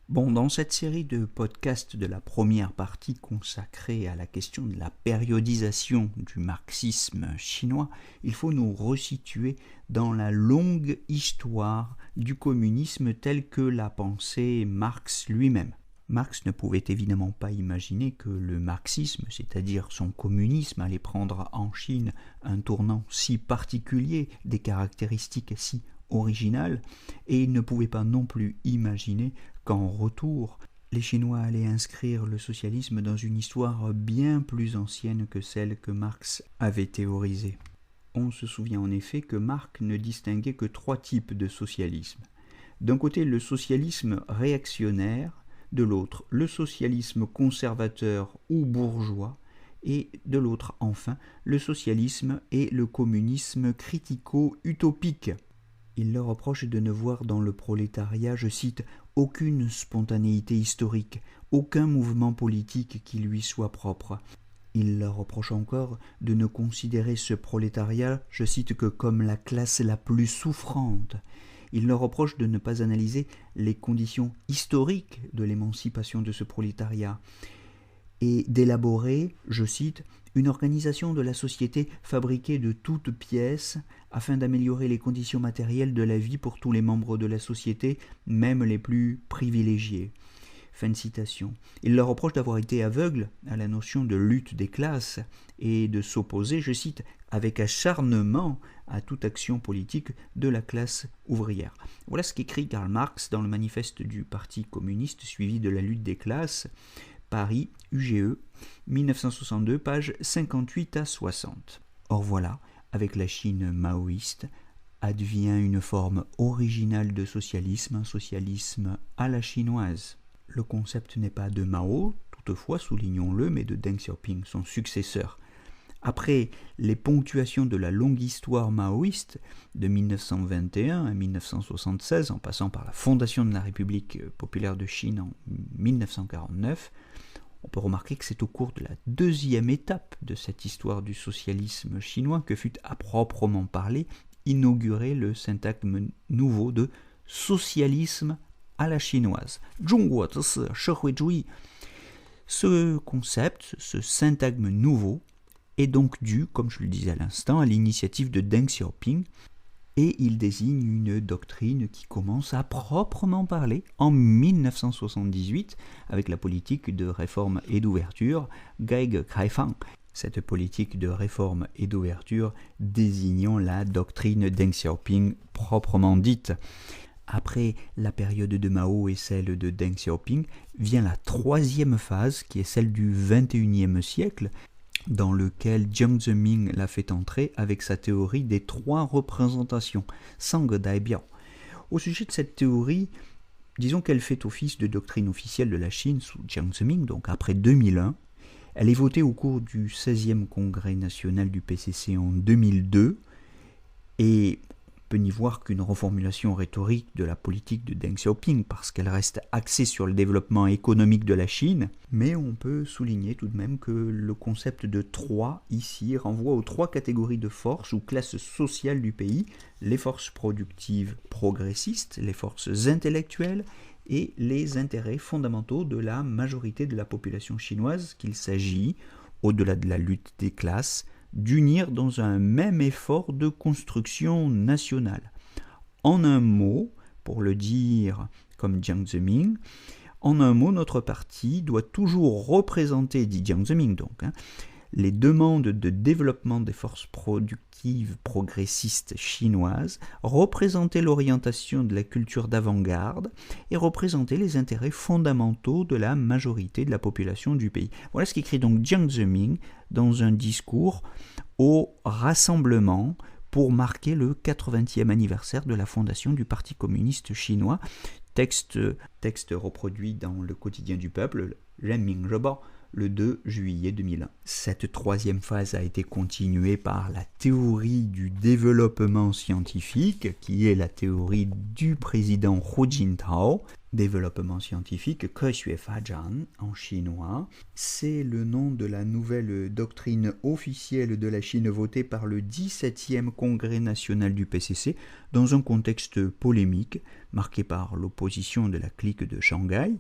Bon, dans cette série de podcasts de la première partie consacrée à la question de la périodisation du marxisme chinois, il faut nous resituer dans la longue histoire du communisme tel que l'a pensé Marx lui-même. Marx ne pouvait évidemment pas imaginer que le marxisme, c'est-à-dire son communisme, allait prendre en Chine un tournant si particulier, des caractéristiques si originales, et il ne pouvait pas non plus imaginer qu'en retour, les Chinois allaient inscrire le socialisme dans une histoire bien plus ancienne que celle que Marx avait théorisée. On se souvient en effet que Marx ne distinguait que trois types de socialisme. D'un côté, le socialisme réactionnaire, de l'autre, le socialisme conservateur ou bourgeois, et de l'autre, enfin, le socialisme et le communisme critico-utopique. Il leur reproche de ne voir dans le prolétariat, je cite, aucune spontanéité historique, aucun mouvement politique qui lui soit propre. Il leur reproche encore de ne considérer ce prolétariat, je cite, que comme la classe la plus souffrante. Il leur reproche de ne pas analyser les conditions historiques de l'émancipation de ce prolétariat et d'élaborer, je cite, une organisation de la société fabriquée de toutes pièces afin d'améliorer les conditions matérielles de la vie pour tous les membres de la société, même les plus privilégiés. Fin de citation. Il leur reproche d'avoir été aveugles à la notion de lutte des classes et de s'opposer, je cite, avec acharnement à toute action politique de la classe ouvrière. Voilà ce qu'écrit Karl Marx dans le manifeste du Parti communiste suivi de la lutte des classes, Paris, UGE, 1962, pages 58 à 60. Or voilà, avec la Chine maoïste, advient une forme originale de socialisme, un socialisme à la chinoise. Le concept n'est pas de Mao, toutefois, soulignons-le, mais de Deng Xiaoping, son successeur. Après les ponctuations de la longue histoire maoïste de 1921 à 1976, en passant par la fondation de la République populaire de Chine en 1949, on peut remarquer que c'est au cours de la deuxième étape de cette histoire du socialisme chinois que fut à proprement parler inauguré le syntagme nouveau de socialisme à la chinoise. Ce concept, ce syntagme nouveau, est donc dû, comme je le disais à l'instant, à l'initiative de Deng Xiaoping, et il désigne une doctrine qui commence à proprement parler en 1978 avec la politique de réforme et d'ouverture Geige-Kaifang. Cette politique de réforme et d'ouverture désignant la doctrine Deng Xiaoping proprement dite. Après la période de Mao et celle de Deng Xiaoping, vient la troisième phase qui est celle du XXIe siècle, dans lequel Jiang Zemin l'a fait entrer avec sa théorie des trois représentations, Sang Dai Biao. Au sujet de cette théorie, disons qu'elle fait office de doctrine officielle de la Chine sous Jiang Zemin, donc après 2001. Elle est votée au cours du 16e congrès national du PCC en 2002, et on peut n'y voir qu'une reformulation rhétorique de la politique de Deng Xiaoping parce qu'elle reste axée sur le développement économique de la Chine, mais on peut souligner tout de même que le concept de trois ici renvoie aux trois catégories de forces ou classes sociales du pays, les forces productives progressistes, les forces intellectuelles et les intérêts fondamentaux de la majorité de la population chinoise qu'il s'agit, au-delà de la lutte des classes, d'unir dans un même effort de construction nationale. En un mot, pour le dire comme Jiang Zemin, en un mot, notre parti doit toujours représenter, dit Jiang Zemin donc, les demandes de développement des forces productives progressistes chinoises, représenter l'orientation de la culture d'avant-garde et représenter les intérêts fondamentaux de la majorité de la population du pays. Voilà ce qu'écrit donc Jiang Zemin dans un discours au rassemblement pour marquer le 80e anniversaire de la fondation du Parti communiste chinois. Texte reproduit dans le quotidien du peuple, Renmin Zhebo, le 2 juillet 2001. Cette troisième phase a été continuée par la théorie du développement scientifique, qui est la théorie du président Hu Jintao, développement scientifique, Ke Fajian en chinois. C'est le nom de la nouvelle doctrine officielle de la Chine votée par le 17e Congrès national du PCC dans un contexte polémique marqué par l'opposition de la clique de Shanghai,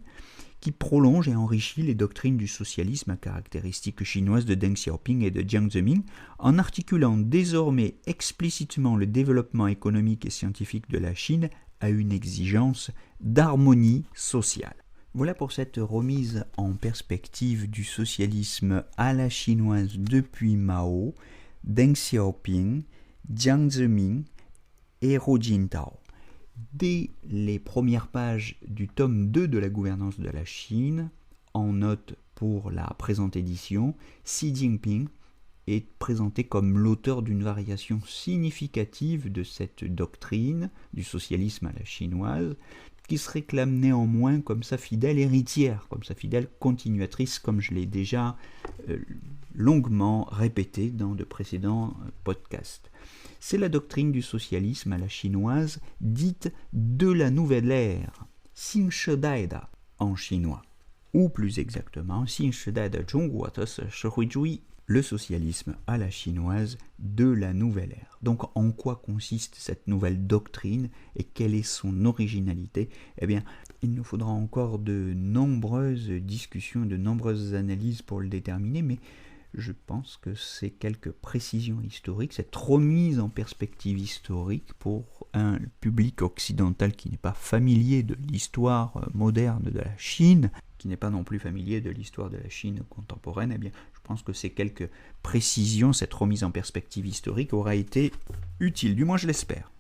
qui prolonge et enrichit les doctrines du socialisme à caractéristiques chinoises de Deng Xiaoping et de Jiang Zemin, en articulant désormais explicitement le développement économique et scientifique de la Chine à une exigence d'harmonie sociale. Voilà pour cette remise en perspective du socialisme à la chinoise depuis Mao, Deng Xiaoping, Jiang Zemin et Hu Jintao. Dès les premières pages du tome 2 de la gouvernance de la Chine, en note pour la présente édition, Xi Jinping est présenté comme l'auteur d'une variation significative de cette doctrine du socialisme à la chinoise, qui se réclame néanmoins comme sa fidèle héritière, comme sa fidèle continuatrice, comme je l'ai déjà longuement répété dans de précédents podcasts. C'est la doctrine du socialisme à la chinoise dite de la nouvelle ère, Xin Shidai Da en chinois, ou plus exactement Xin Shidai Da Zhongguo de Shehui Zhui, le socialisme à la chinoise de la nouvelle ère. Donc en quoi consiste cette nouvelle doctrine et quelle est son originalité ? Eh bien, il nous faudra encore de nombreuses discussions, de nombreuses analyses pour le déterminer, mais je pense que c'est quelques précisions historiques, cette remise en perspective historique pour un public occidental qui n'est pas familier de l'histoire moderne de la Chine, qui n'est pas non plus familier de l'histoire de la Chine contemporaine. Eh bien, je pense que ces quelques précisions, cette remise en perspective historique aura été utile, du moins je l'espère.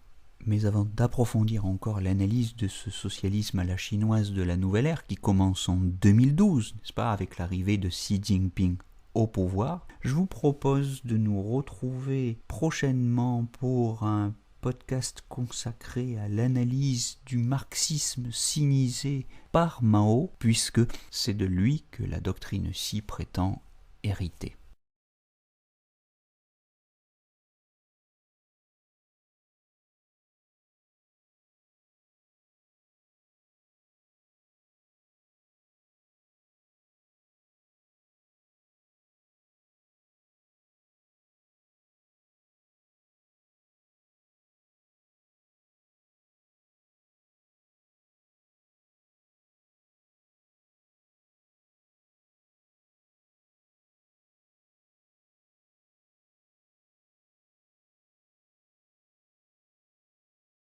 Mais avant d'approfondir encore l'analyse de ce socialisme à la chinoise de la nouvelle ère qui commence en 2012, n'est-ce pas, avec l'arrivée de Xi Jinping au pouvoir, je vous propose de nous retrouver prochainement pour un podcast consacré à l'analyse du marxisme sinisé par Mao, puisque c'est de lui que la doctrine Xi prétend hériter.